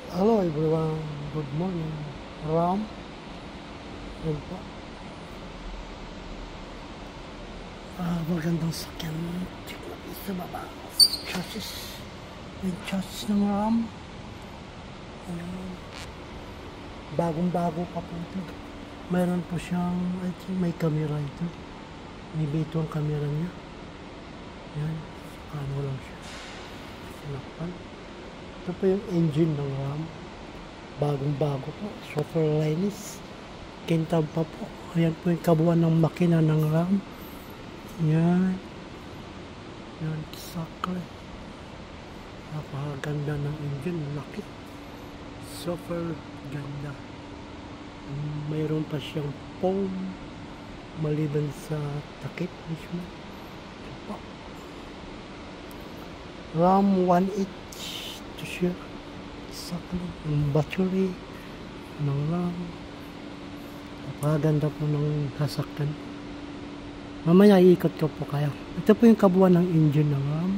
Hello everyone, good morning. Ram, yun po. Magandang sakyan. Check natin sa baba. Chassis. Yung chassis ng Ram. Ayan. Bagong-bago pa po ito. Mayroon po siyang, I think may camera ito. Maybe ito ang camera niya. Ayan. Ano lang siya. Sinakpan. Ito po yung engine ng Ram. Bagong-bago po. Software linis. Kintab pa po. Ayan po yung kabuuan ng makina ng Ram. Yan. Yan. Sakle. Napakaganda ng engine. Laki. Super ganda. Mayroon pa siyang foam. Maliban sa takip mismo. Ito po. Ram 1.8 to siya. Sakle. Yung battery ng Ram. Napakaganda po ng sasakyan. Mamaya iikot ko po kayo. Ito po yung kabuuan ng engine ng Ram.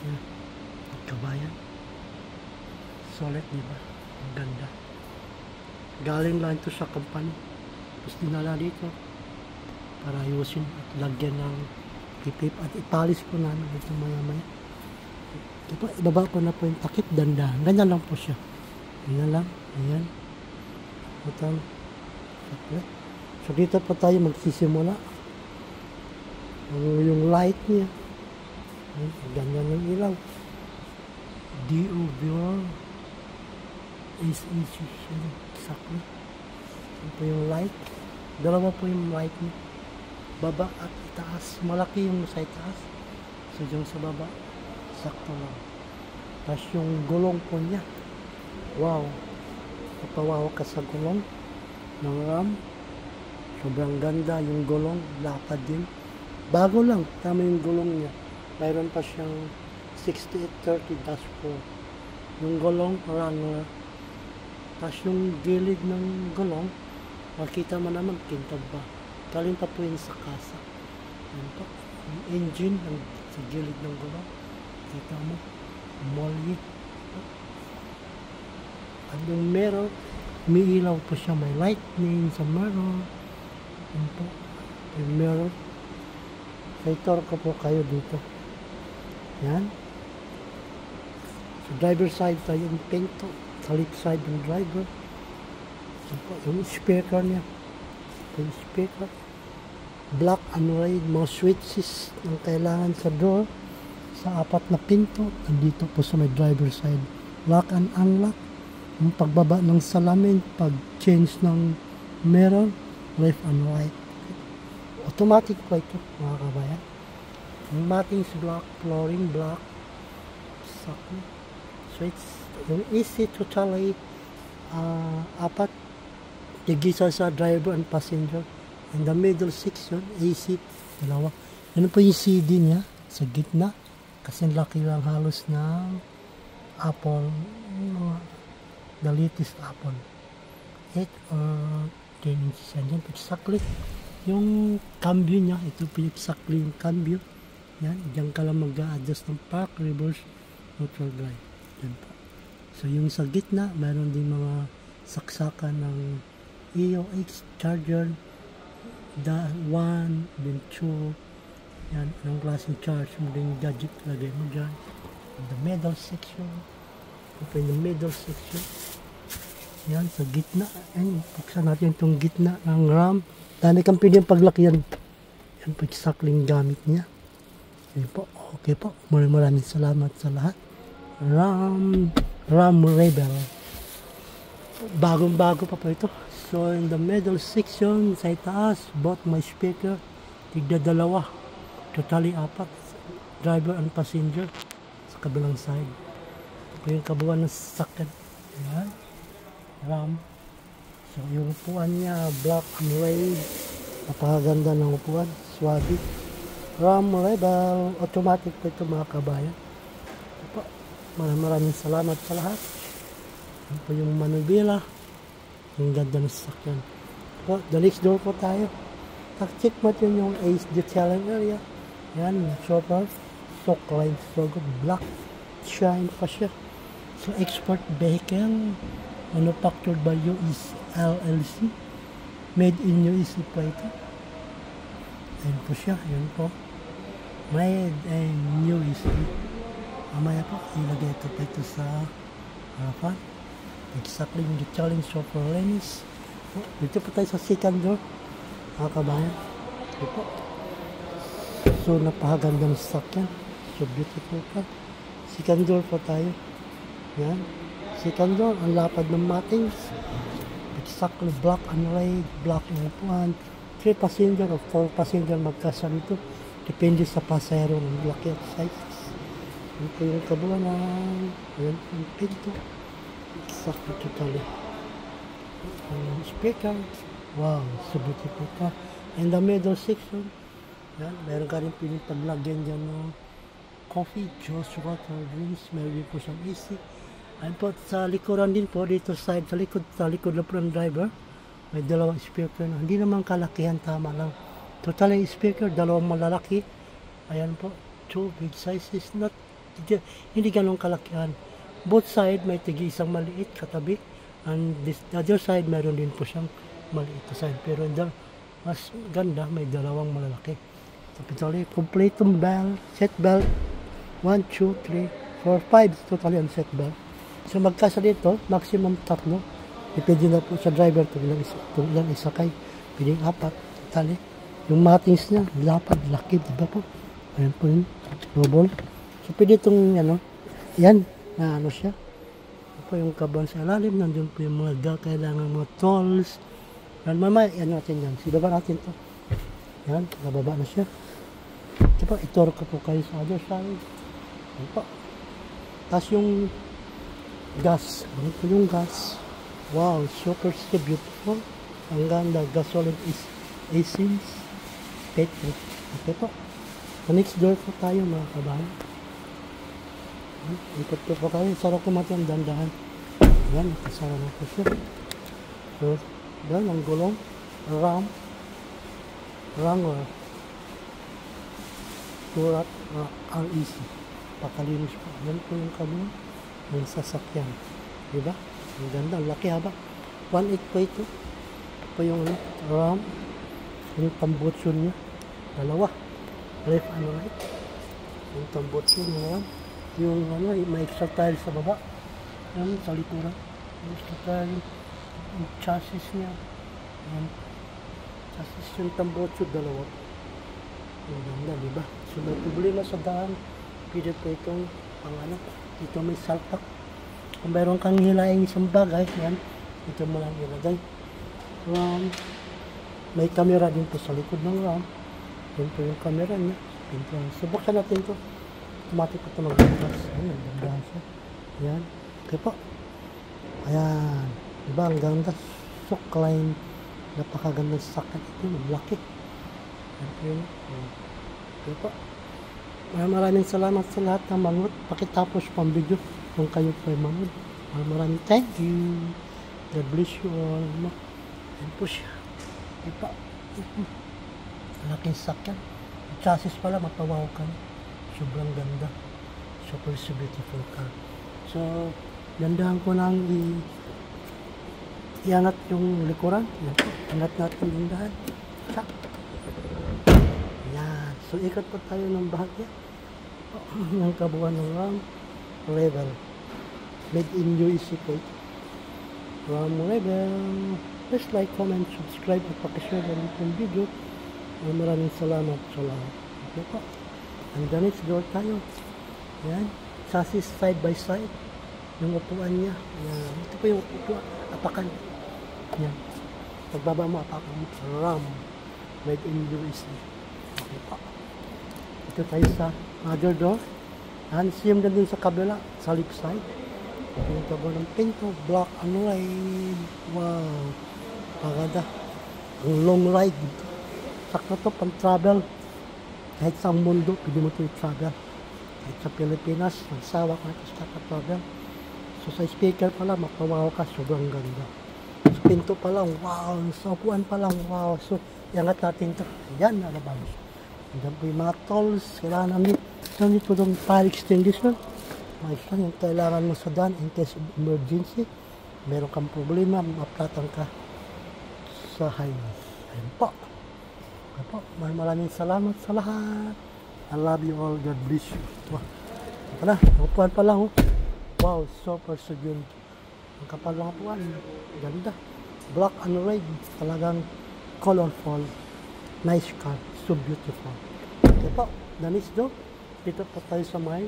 Yan. Kabayan. Solid, diba? Ang ganda. Galing lang ito sa company. Tapos dinala dito para ayusin at lagyan ng pipip at ipalis po namin ito maya-maya. Ito, ibaba ko na po yung takip, danda. Ganyan lang po siya. Ganyan lang. Ayan. Ito. So dito po tayo magsisimula. Yung light niya. Ayan. Ganda ng ilaw. DOVR. SEC. Exactly. Ito po yung light. Dalawa po yung light niya. Baba at itaas. Malaki yung sa itaas. So yung sa baba. Sakto lang. Tapos yung gulong po niya. Wow. Papawawa ka sa gulong ng Ram. Sobrang ganda yung gulong. Lapad din. Bago lang. Tama yung gulong niya. Mayroon pa siyang 6830-4. Yung gulong, Wrangler. Tapos yung gilid ng gulong, makita mo naman, kintab ba. Galing pa po yun sa kasa. Yan po. Yung engine sa gilid ng gulong. Kita mo, molly. At yung mirror, umiilaw po siya. May lightning sa mirror. Yan po. Yung mirror. Sa itor ko po kayo dito. Yan. Sa driver side tayo yung pinto. Sa left side yung driver. Yan po. Yung speaker niya. Yung speaker. Black and red. Mga switches ang kailangan sa door. Sa apat na pinto, nandito po sa may driver side. Lock and unlock. Yung pagbaba ng salamin, pag-change ng mirror, left and right. Automatic po ito, mga kabayan. Yung mattings black, flooring black, sakit. Switch, yung AC totally, apat. Tigisa sa driver and passenger. In the middle section, AC, dalawa. Yan po yung CD niya, sa gitna. Kasi laki lang halos ng Apple, the latest Apple 8 or 10 inches yan. Exactly yung cambio niya, ito po exactly yung cambio yan, diyan ka lang mag-a-adjust ng park, reverse, neutral drive yan po. So yung sa gitna, mayroon din mga saksakan ng EOX charger, the 1, then 2 yan, anong klaseng charge mo din yung gadget, lagay mo dyan. In the middle section. Open the middle section. Yan, sa gitna. Yan, buksan natin itong gitna ng Ram. Dami kang pwedeng paglakyan. Yan po, sakling gamit niya. Yan po, okay po. Maraming salamat sa lahat. Ram Rebel. Bagong-bago pa po ito. So, in the middle section, sa itaas, both my speaker, tigda dalawa. Totally apat, driver and passenger sa kabilang side. Ito yung kabuuan ng sasakyan. Ayan. Ram. So yung upuan niya, black and red. Napakaganda ng upuan. Swabe. Ram Rebel. Automatic po ito, mga kabayan. Ito po. Maraming salamat sa lahat. Ito po yung manubila. Yung ganda ng sasakyan. Po, the next door po tayo. Check mo yung ace detailing area. Yan, super. So clean, so good. Black. Shine pa siya. So, export vehicle manufactured by US LLC. Made in USA po ito. Ayan po siya. Ayan po. Made in USA. Mamaya po, ilagay ito pa ito sa harapan. Exactly yung challenge for Lenis. Dito po tayo sa second door. Mga kabayan. Ito po. So, napakagandang stock yan. So, beautiful pa. Second door po tayo. Yan. Second door, ang lapad ng mattings. Exactly black and red, black and upuan. 3 passenger o 4 passenger magkasama ito. Depende sa pasahero ng laki at sizes. Yan po yung kabuuan. Yan po yung pinto. Exactly totally. Speaker. Wow, so beautiful pa. In the middle section, yan, meron ka rin piling paglagyan dyan ng coffee, juice, water, drinks. Meron din po siyang AC. Ayun po, sa likuran din po, dito side, sa likod na po ng driver, may dalawang speaker na. Hindi naman kalakihan, tama lang. Total yung speaker, dalawang malalaki. Ayan po, 2 big sizes, hindi ganun kalakihan. Both side, may tigi isang maliit katabi. And the other side, meron din po siyang maliit na side. Pero mas ganda, may dalawang malalaki. So, totally, complete yung bell, set belt, 1, 2, 3, 4, 5, totally on set belt. So magkasa dito, maximum 3. Depende na po sa driver kung ilang isakay. Pwedeng 4. Tali. Yung matings niya, lapad, laki, diba po? Ayan po yun. Double. So pwede itong, yan, na siya. Ito po yung kaban sa ilalim. Nandun po yung mga kailangan mga tools. Yan, mamaya, yan natin yan. Sibaba natin to. Yan, nababa na siya. Ito po, ituro ko po kayo sa other side. Yan po. Tapos yung gas. Ano po yung gas? Wow, super beautiful. Ang ganda. Gasoline is essence. Petro. Okay po. Sa next door po tayo mga kabahan. Ikot po kayo. Sarap ko mati ang dandahan. Yan, nakasara na po siya. So, yan ang gulong. Wrangler. Turat REC. Pakalinis po. Yan po yung kabulong. Yung sasakyan. Diba? Ang ganda. Ang laki haba. 1.8 po ito. Ito po yung RAM. Yung tambutso niya. Dalawa. Left and right. Yung tambutso niya. Yung may extra tile sa baba. Yan sa likuran. Yung extra tile. Yung chassis niya. Yan. Chassis yung tambutso. Dalawa. Ang ganda. Diba? So may problema sa daan. Pwede po itong dito may salpak. Kung mayroon kang hilaing isang bagay, yan, ito mo lang ilagay. RAM. May camera din po sa likod ng RAM. Yan po yung camera niya. Subuksan natin ito. Automatic ito mag-bukas. Ayan, nagdagdahan siya. Ayan. Okay po. Ayan. Diba, ang ganda. Shockline. Napakagandang sakit ito. Malaki. Ayan po yun. Okay po. Maraming salamat sa lahat ng manood. Pakitapos po ang video kung kayo po ay manood. Maraming thank you. God bless you all. Ayan po siya. Diba? Malaking sakyan. Chassis pala, mapawaw ka. Sobrang ganda. Super beautiful car. So, gandahan ko nang iangat yung likuran. Yan po. Angat natin yung dahan. Sak. Yan. So, ikot po tayo ng bahagya. Ng kabuuan ng RAM Rebel. Made in USA po ito. RAM Rebel. Please like, comment, subscribe at pakishare na rin itong video. Maraming salamat sa lahat. Okay po. And the next door tayo. Yan. Chassis side by side. Yung upuan niya. Yan. Ito po yung upuan. Apakan. Yan. Pagbaba mo, apakan mo. RAM. Made in USA. Okay po. Ito tayo sa other door. And same na din sa kabila. Sa left side. Yung tabo ng pinto. Black and white. Wow. Paganda. Ang long ride. Sakto to pang travel. Kahit sa mundo, pwede mo ito i-travel. Kahit sa Pilipinas, magsawa ka sa travel. So sa speaker pala, mapawaw ka, sobrang ganda. Sa pinto pa lang, wow. Sa upuan pa lang, wow. So, iangat natin ito. Ayan, nalabas. Andiyan po yung mga tools. Kailangan namin ito itong fire extinguisher. Mais lang yung kailangan mo sa daan in case of emergency. Meron kang problema, maplatan ka sa highway. Ayun po. Ayun po. Maraming salamat sa lahat. I love you all. God bless you. Wow. Pala, upuan pa lang. Oh. Wow, super yun. Ang kapal lang upuan. Ganda. Black and red. Talagang colorful. Nice car. So beautiful. Okay po. The next door. Dito po tayo sa may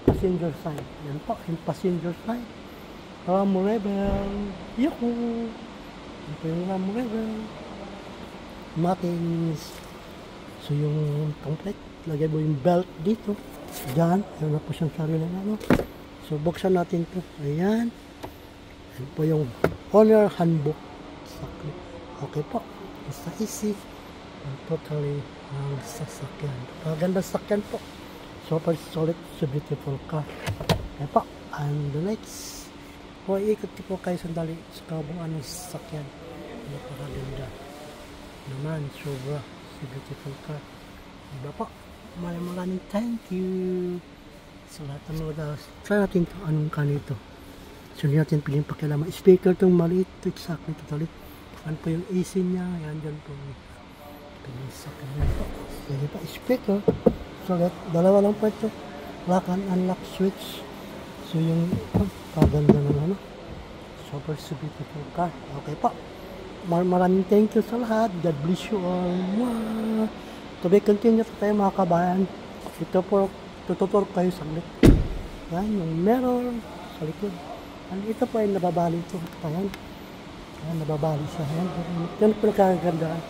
passenger side. Yan po. Yung passenger side. Ram Rebel. Yuhu. Yan po yung Ram Rebel. Matings. So yung complete. Lagay mo yung belt dito. Diyan. Ayan na po siyang sarili na ano. So buksan natin to. Ayan. Ayan po yung owner handbook. Okay po. Basta easy. And totally ang sasakyan. Maganda sasakyan po. Super solid. So beautiful car. Ayan po. And the next. O ikot po kayo sandali sa kabuuan ng sasakyan. Napakaganda. Naman. Sobra. So beautiful car. Diba po? Maraming thank you sa lahat ng mga try natin ito anong kanito. So hindi natin piling pakialaman. Speaker itong maliit ito exactly totally. Ano po yung AC niya. Yan dyan po. Pinisakyan niya po. Pwede pa speaker. So dalawa lang po ito. Lock and unlock switch. So yung paganda ng ano. Super beautiful car. Okay po. Maraming thank you sa lahat. God bless you all. Mwah! To be continued tayo mga kabayan. Ito po, tututuro kayo saglit. Yan, yung mirror sa likod. And ito po ay nababali ito. Ayan. Ayan, nababali siya. Ayan, yan po nakagandaan.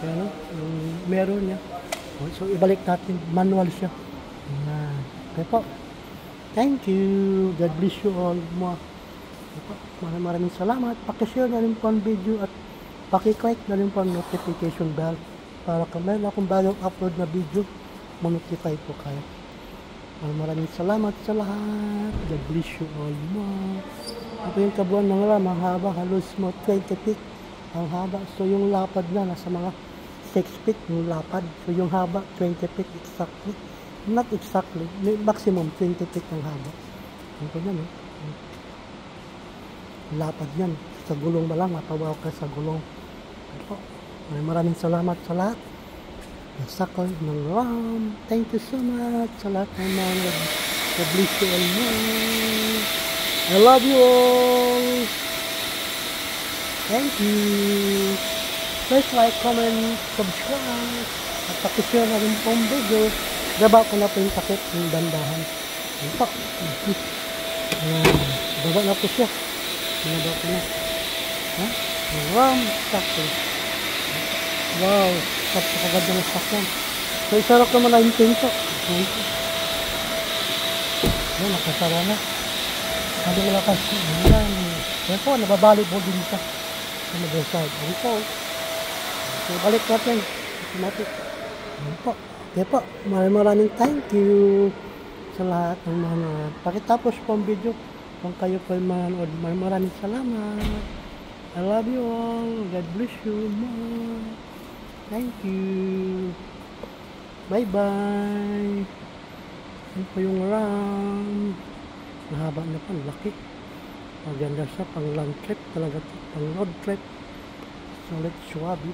Ayan, yung mirror niya. So, ibalik natin. Manual siya. Ayan. Okay po. Thank you. God bless you all. Maraming salamat. Pakishare na rin po ang video at pakiclick na rin po ang notification bell. Para kung meron akong bagong upload na video, ma-notify po kayo. Maraming salamat sa lahat. God bless you all more. Ako yung kabuuan ng ram, ang haba, halos mo 20 feet. Ang haba, so yung lapad na, nasa mga 6 feet yung lapad. So yung haba, 20 feet exactly. Not exactly, maximum 20 feet ang haba. Ano po yan, eh? Lapad yan. Sa gulong ba lang, mapawaw ka sa gulong. Ito. Maraming salamat sa lahat. Nasakal ng RAM. Thank you so much sa lahat ng mga God-bless you all more. I love you all. Thank you. Please like, comment, subscribe. At pakishare na rin pong video. Gaba ko na po yung takip ng bandahan. Ito. Gaba na po siya. Gaba ko na. RAM. Sakal. Wow, kapaganda ng sakyan. So, isarap naman na yung pinto. Ayan, nakasara na. Sabi ko lakas. Ayan. Ayan po, nababalik po din siya. Sa other side. Ayan po. So, balik natin. Automatic. Ayan po. Okay po. Maraming thank you sa lahat ng mga pakitapos po ang video. Kung kayo po ay manood, maraming salamat. I love you all. God bless you more. Thank you. Bye-bye. Yan po yung RAM. Mahaba na pa. Laki. Maganda siya. Pang long trip talaga. Pang road trip. Solid Schwabi.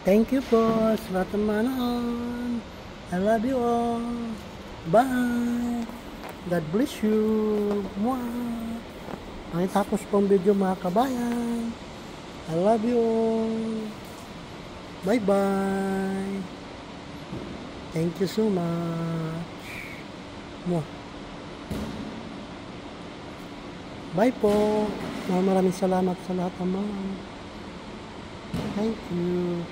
Thank you po sa lahat ng manood. I love you all. Bye. God bless you. Mwah. Pakitapos pong video mga kabayan. I love you all. Bye bye. Thank you so much. Mwah. Bye po. Maraming salamat sa lahat ng mga. Thank you.